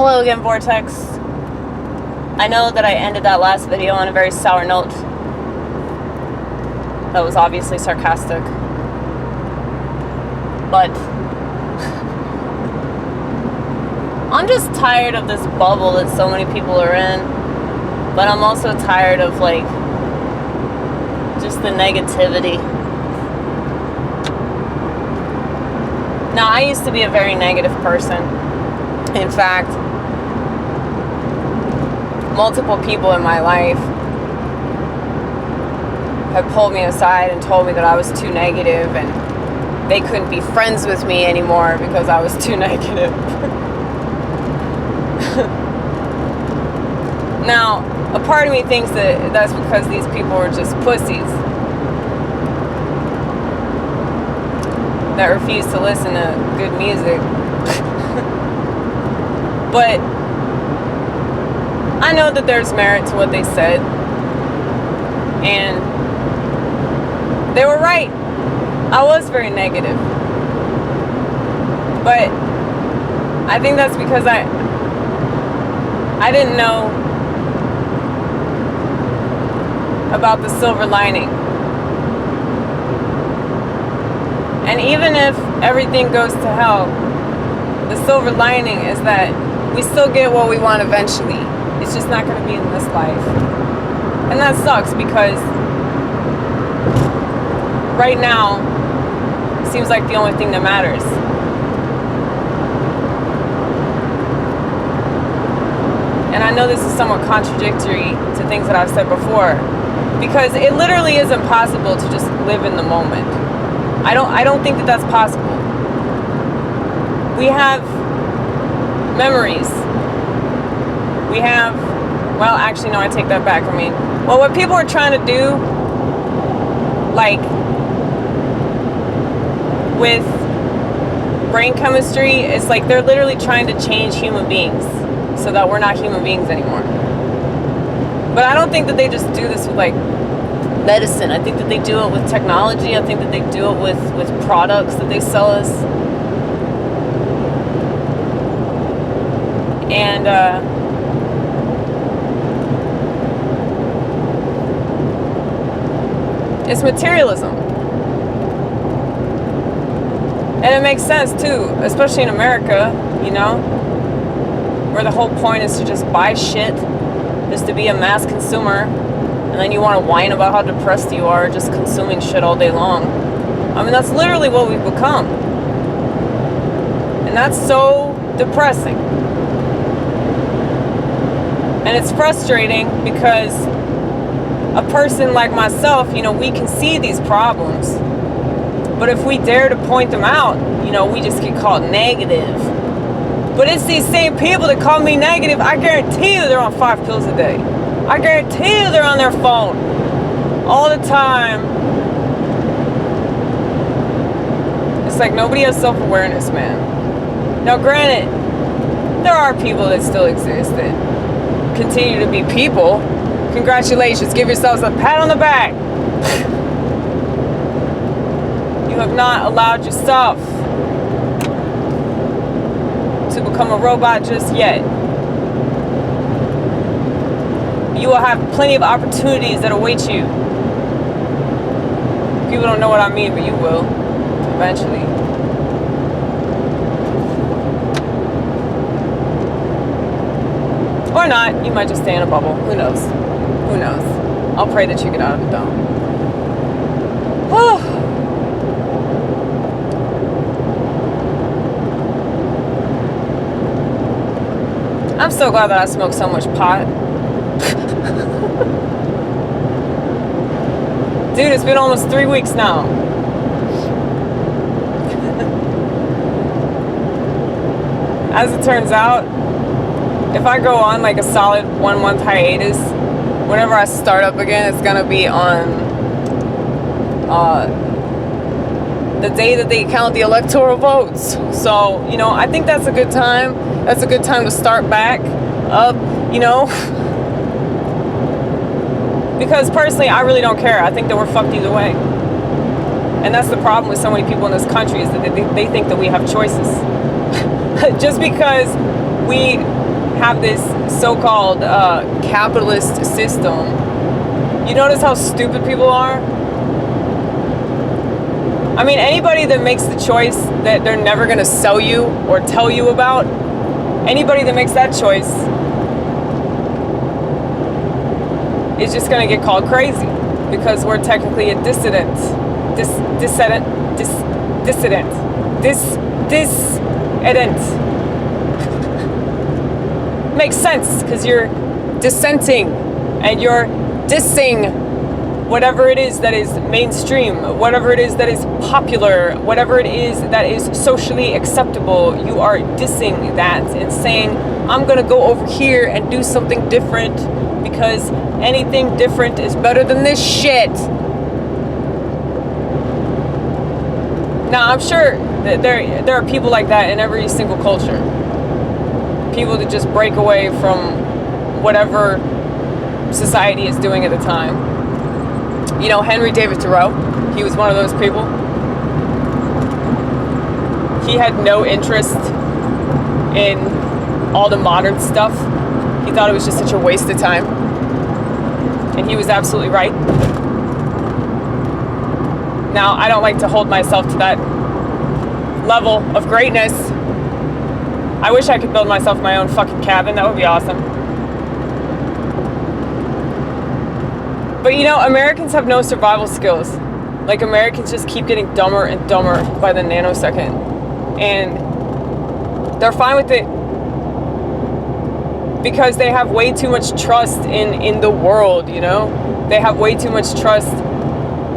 Hello again, Vortex. I know that I ended that last video on a very sour note. That was obviously sarcastic. But I'm just tired of this bubble that so many people are in. But I'm also tired of, like, just the negativity. Now, I used to be a very negative person. In fact, multiple people in my life have pulled me aside and told me that I was too negative and they couldn't be friends with me anymore because I was too negative. Now, a part of me thinks that that's because these people are just pussies that refuse to listen to good music. But I know that there's merit to what they said, and they were right. I was very negative, but I think that's because I didn't know about the silver lining. And even if everything goes to hell, the silver lining is that we still get what we want eventually. It's just not going to be in this life. And that sucks because right now it seems like the only thing that matters. And I know this is somewhat contradictory to things that I've said before, because it literally is impossible to just live in the moment. I don't think that that's possible. We have memories. We have, well, actually, no, I take that back. I mean, well, what people are trying to do, like, with brain chemistry, is like they're literally trying to change human beings so that we're not human beings anymore. But I don't think that they just do this with, like, medicine. I think that they do it with technology. I think that they do it with products that they sell us. And it's materialism. And it makes sense too, especially in America, you know, where the whole point is to just buy shit, just to be a mass consumer, and then you want to whine about how depressed you are just consuming shit all day long. I mean, that's literally what we've become. And that's so depressing. And it's frustrating because a person like myself, you know, we can see these problems. But if we dare to point them out, you know, we just get called negative. But it's these same people that call me negative. I guarantee you they're on 5 pills a day. I guarantee you they're on their phone all the time. It's like nobody has self-awareness, man. Now, granted, there are people that still exist that continue to be people. Congratulations, give yourselves a pat on the back. You have not allowed yourself to become a robot just yet. You will have plenty of opportunities that await you. People don't know what I mean, but you will eventually. Or not. You might just stay in a bubble. Who knows? Who knows? I'll pray that you get out of it, though. I'm so glad that I smoked so much pot. Dude, it's been almost 3 weeks now. As it turns out, if I go on like a solid 1 month hiatus, whenever I start up again, it's gonna be on the day that they count the electoral votes. So, you know, I think that's a good time. That's a good time to start back up, you know. Because personally, I really don't care. I think that we're fucked either way. And that's the problem with so many people in this country, is that they think that we have choices. Just because we have this so-called capitalist system, you notice how stupid people are? I mean, anybody that makes the choice that they're never going to sell you or tell you about, anybody that makes that choice is just going to get called crazy, because we're technically a dissident. Dissident. Makes sense, because you're dissenting and you're dissing whatever it is that is mainstream, whatever it is that is popular, whatever it is that is socially acceptable. You are dissing that and saying, I'm gonna go over here and do something different because anything different is better than this shit. Now, I'm sure that there are people like that in every single culture. People that just break away from whatever society is doing at the time. You know, Henry David Thoreau, he was one of those people. He had no interest in all the modern stuff. He thought it was just such a waste of time. And he was absolutely right. Now, I don't like to hold myself to that level of greatness. I wish I could build myself my own fucking cabin. That would be awesome. But you know, Americans have no survival skills. Like, Americans just keep getting dumber and dumber by the nanosecond. And they're fine with it because they have way too much trust in the world, you know? They have way too much trust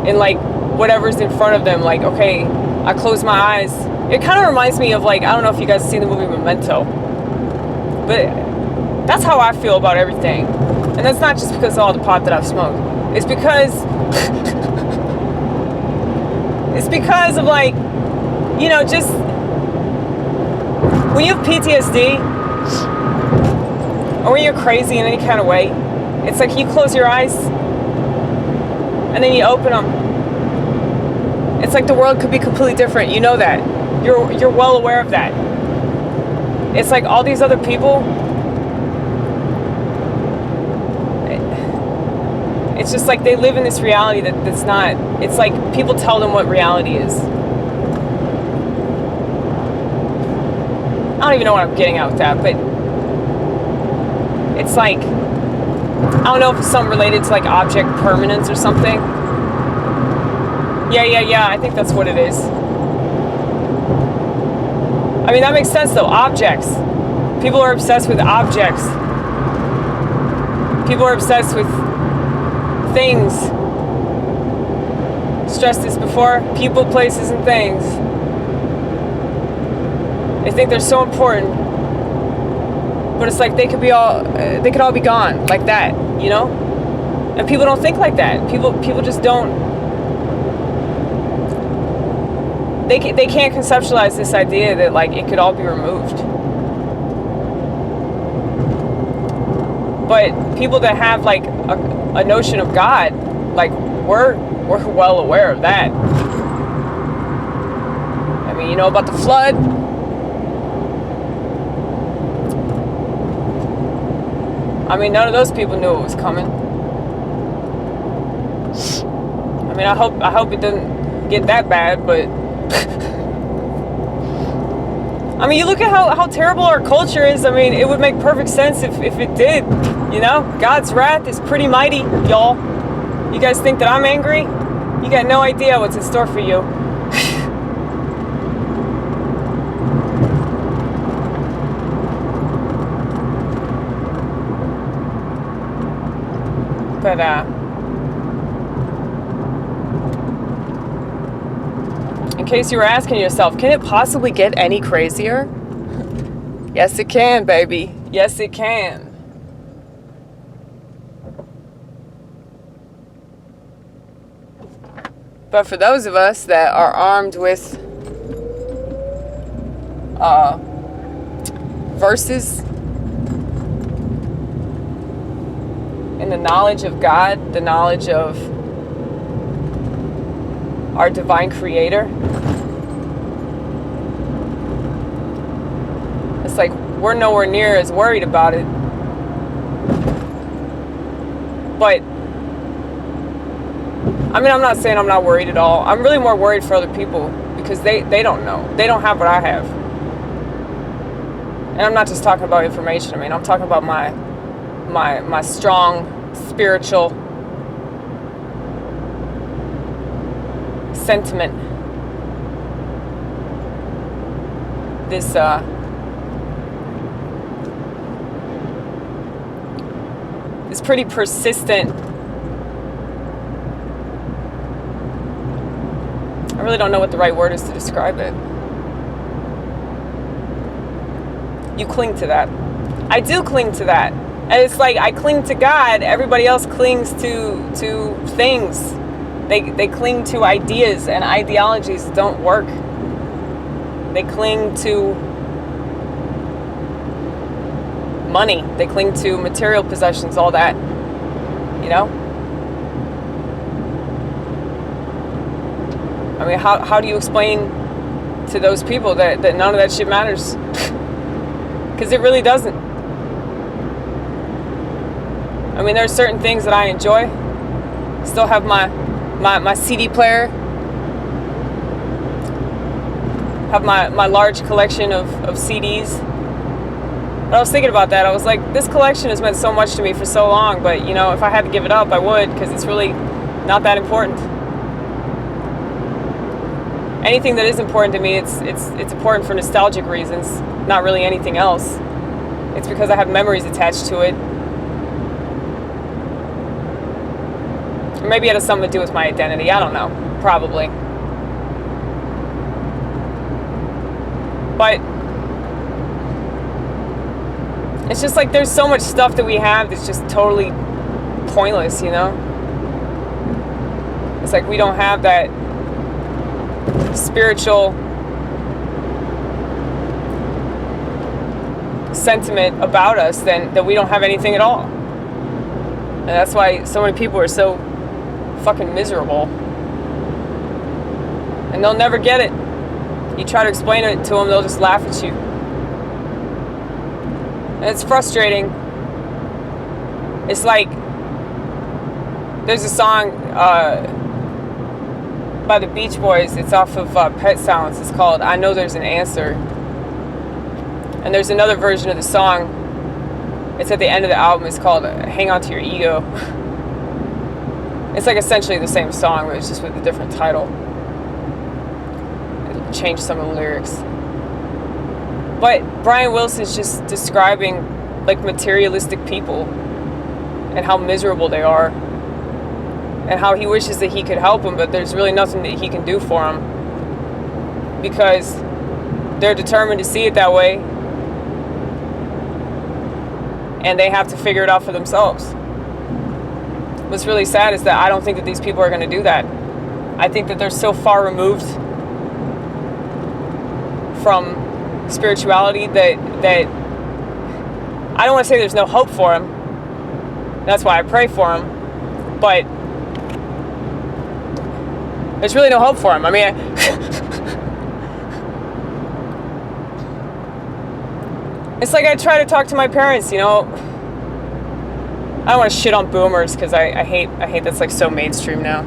in, like, whatever's in front of them. Like, okay, I close my eyes. It kind of reminds me of, like, I don't know if you guys have seen the movie Memento, but that's how I feel about everything. And that's not just because of all the pot that I've smoked. It's because of, like, you know, just when you have PTSD or when you're crazy in any kind of way, it's like you close your eyes and then you open them. It's like the world could be completely different. You know that. You're well aware of that. It's like all these other people, it's just like they live in this reality that's not, it's like people tell them what reality is. I don't even know what I'm getting at with that, but it's like, I don't know if it's something related to, like, object permanence or something. Yeah, I think that's what it is. I mean, that makes sense though, objects. People are obsessed with objects. People are obsessed with things. Stressed this before, people, places, and things. They think they're so important, but it's like they could all be gone like that, you know? And people don't think like that. People just don't. They can't conceptualize this idea that, like, it could all be removed. But people that have, like, a notion of God, like, we're well aware of that. I mean, you know about the flood? I mean, none of those people knew it was coming. I mean, I hope it doesn't get that bad, but I mean, you look at how terrible our culture is. I mean, it would make perfect sense if it did, you know? God's wrath is pretty mighty, y'all. You guys think that I'm angry? You got no idea what's in store for you. But, in case you were asking yourself, can it possibly get any crazier? Yes, it can, baby. Yes, it can. But for those of us that are armed with verses and the knowledge of God, the knowledge of our divine creator, It's like we're nowhere near as worried about it. But I mean, I'm not saying I'm not worried at all. I'm really more worried for other people because they don't know. They don't have what I have. And I'm not just talking about information. I mean, I'm talking about my strong spiritual sentiment. This pretty persistent. I really don't know what the right word is to describe it. You cling to that. I do cling to that. And it's like I cling to God. Everybody else clings to things. They cling to ideas, and ideologies don't work. They cling to money. They cling to material possessions, all that. You know? I mean, how do you explain to those people that none of that shit matters? Because it really doesn't. I mean, there's certain things that I enjoy. Still have my CD player. Have my large collection of CDs. But I was thinking about that. I was like, this collection has meant so much to me for so long, but you know, if I had to give it up, I would, because it's really not that important. Anything that is important to me, it's important for nostalgic reasons, not really anything else. It's because I have memories attached to it. Or maybe it has something to do with my identity. I don't know. Probably. But it's just like there's so much stuff that we have that's just totally pointless, you know? It's like we don't have that spiritual sentiment about us, then that we don't have anything at all. And that's why so many people are so fucking miserable. And they'll never get it. You try to explain it to them, they'll just laugh at you. And it's frustrating. It's like there's a song by the Beach Boys. It's off of Pet Sounds. It's called I Know There's an Answer. And there's another version of the song. It's at the end of the album. It's called Hang On To Your Ego. It's like essentially the same song, but it's just with a different title. It changed some of the lyrics. But Brian Wilson's just describing like materialistic people and how miserable they are. And how he wishes that he could help them, but there's really nothing that he can do for them. Because they're determined to see it that way. And they have to figure it out for themselves. What's really sad is that I don't think that these people are going to do that. I think that they're so far removed from spirituality that I don't want to say there's no hope for them. That's why I pray for them. But there's really no hope for them. I mean, it's like I try to talk to my parents, you know. I don't want to shit on boomers because I hate that's like so mainstream now.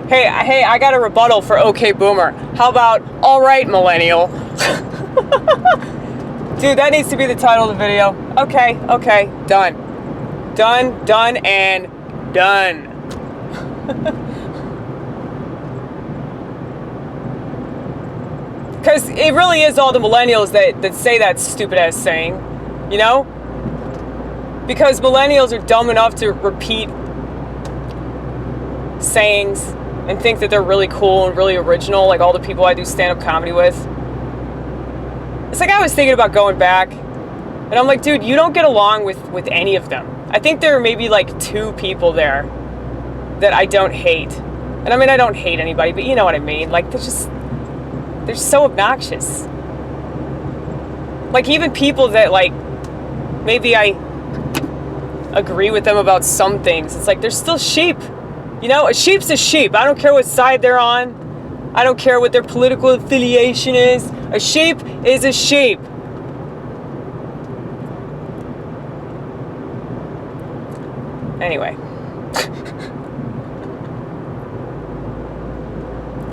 Hey, I got a rebuttal for okay boomer. How about all right millennial? Dude, that needs to be the title of the video. Okay, done, and done. Because it really is all the millennials that say that stupid ass saying, you know? Because millennials are dumb enough to repeat sayings and think that they're really cool and really original, like all the people I do stand-up comedy with. It's like I was thinking about going back, and I'm like, dude, you don't get along with any of them. I think there are maybe like 2 people there that I don't hate. And I mean, I don't hate anybody, but you know what I mean. Like, they're so obnoxious. Like, even people that, like, maybe I agree with them about some things. It's like, they're still sheep. You know, a sheep's a sheep. I don't care what side they're on. I don't care what their political affiliation is. A sheep is a sheep. Anyway.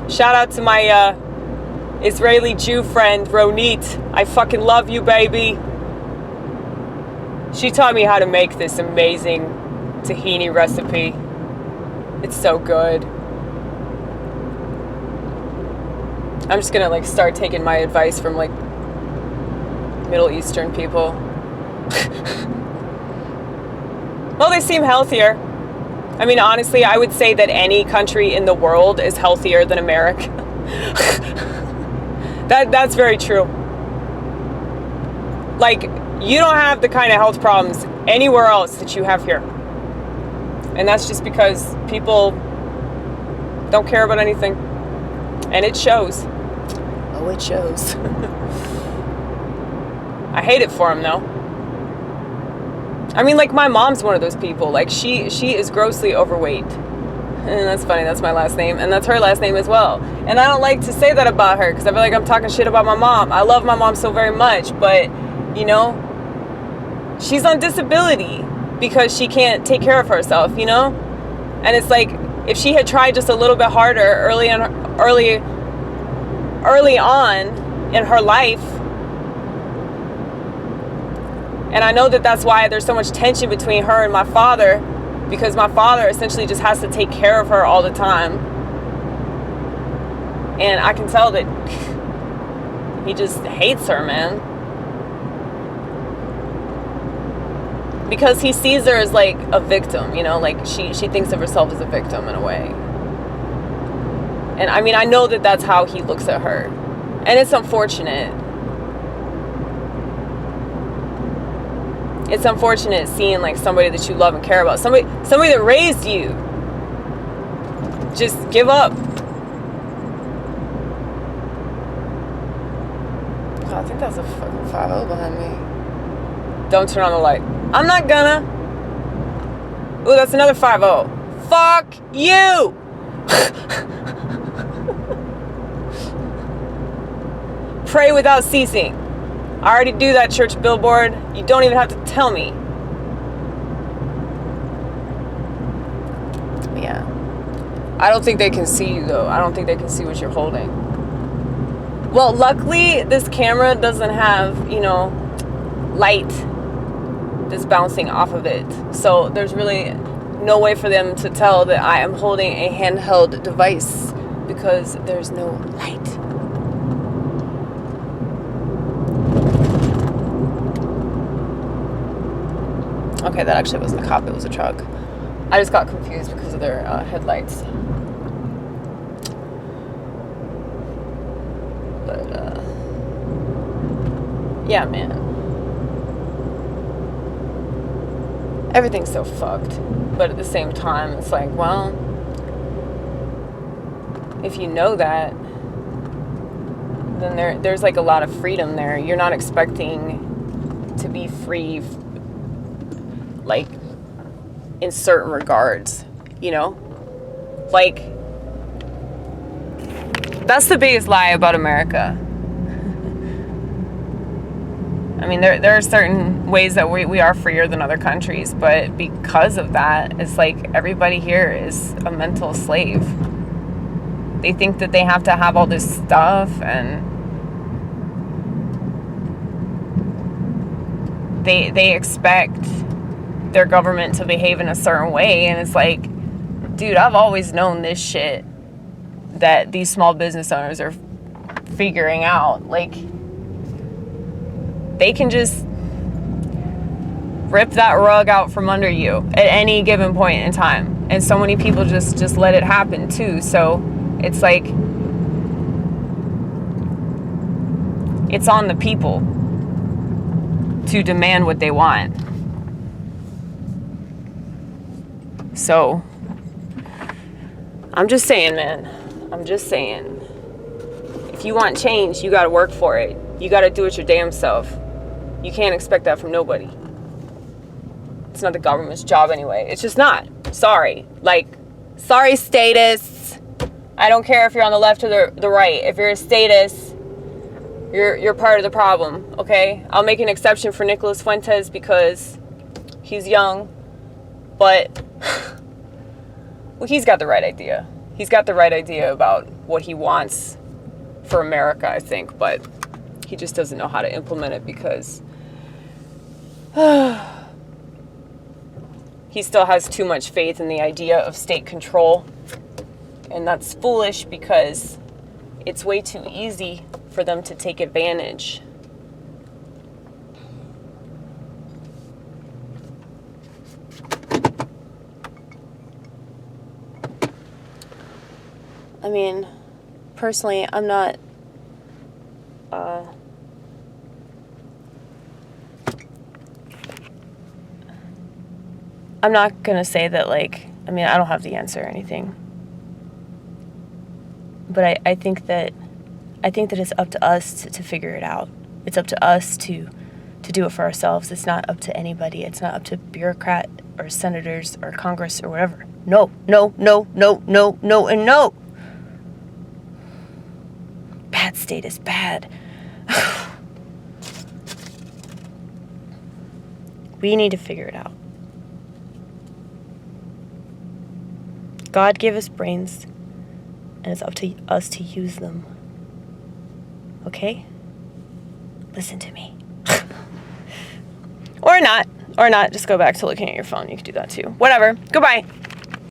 Shout out to my Israeli Jew friend, Ronit. I fucking love you, baby. She taught me how to make this amazing tahini recipe. It's so good. I'm just gonna like start taking my advice from like Middle Eastern people. Well, they seem healthier. I mean, honestly, I would say that any country in the world is healthier than America. That's very true. Like, you don't have the kind of health problems anywhere else that you have here. And that's just because people don't care about anything. And it shows. Oh, it shows. I hate it for them, though. I mean, like, my mom's one of those people. Like, she is grossly overweight. And that's funny, that's my last name. And that's her last name as well. And I don't like to say that about her, because I feel like I'm talking shit about my mom. I love my mom so very much, but, you know, she's on disability because she can't take care of herself, you know? And it's like, if she had tried just a little bit harder early on in her life, and I know that that's why there's so much tension between her and my father, because my father essentially just has to take care of her all the time. And I can tell that he just hates her, man. Because he sees her as like a victim, you know, like she thinks of herself as a victim in a way. And I mean, I know that that's how he looks at her. And it's unfortunate. It's unfortunate seeing like somebody that you love and care about, somebody that raised you, just give up. Oh, I think that's a fucking 5-0 behind me. Don't turn on the light. I'm not gonna. Ooh, that's another 5-0. Fuck you. Pray without ceasing. I already do that, church billboard. You don't even have to tell me. Yeah. I don't think they can see you, though. I don't think they can see what you're holding. Well, luckily, this camera doesn't have, you know, light that's bouncing off of it. So there's really no way for them to tell that I am holding a handheld device because there's no light. Okay, that actually wasn't a cop, it was a truck. I just got confused because of their headlights. But, yeah, man. Everything's so fucked. But at the same time, it's like, well, if you know that, then there's like a lot of freedom there. You're not expecting to be free, like, in certain regards, you know? Like, that's the biggest lie about America. I mean, there are certain ways that we are freer than other countries, but because of that, it's like everybody here is a mental slave. They think that they have to have all this stuff, and they expect their government to behave in a certain way, and it's like, dude, I've always known this shit that these small business owners are figuring out. Like, they can just rip that rug out from under you at any given point in time, and so many people just let it happen too. So it's like, it's on the people to demand what they want. So I'm just saying, man, I'm just saying, if you want change, you gotta work for it. You gotta do it your damn self. You can't expect that from nobody. It's not the government's job anyway. It's just not. Sorry. Like, sorry, status. I don't care if you're on the left or the right. If you're a statist, you're part of the problem, okay? I'll make an exception for Nicolas Fuentes because he's young, but well, he's got the right idea. He's got the right idea about what he wants for America, I think, but he just doesn't know how to implement it because he still has too much faith in the idea of state control. And that's foolish because it's way too easy for them to take advantage. I mean, personally, I'm not gonna say that, like, I mean, I don't have the answer or anything. But I think that it's up to us to figure it out. It's up to us to do it for ourselves. It's not up to anybody. It's not up to bureaucrat or senators or Congress or whatever. No, no, no, no, no, no, and no. Bad state is bad. We need to figure it out. God gave us brains, and it's up to us to use them. Okay? Listen to me. Or not. Just go back to looking at your phone. You can do that too. Whatever. Goodbye.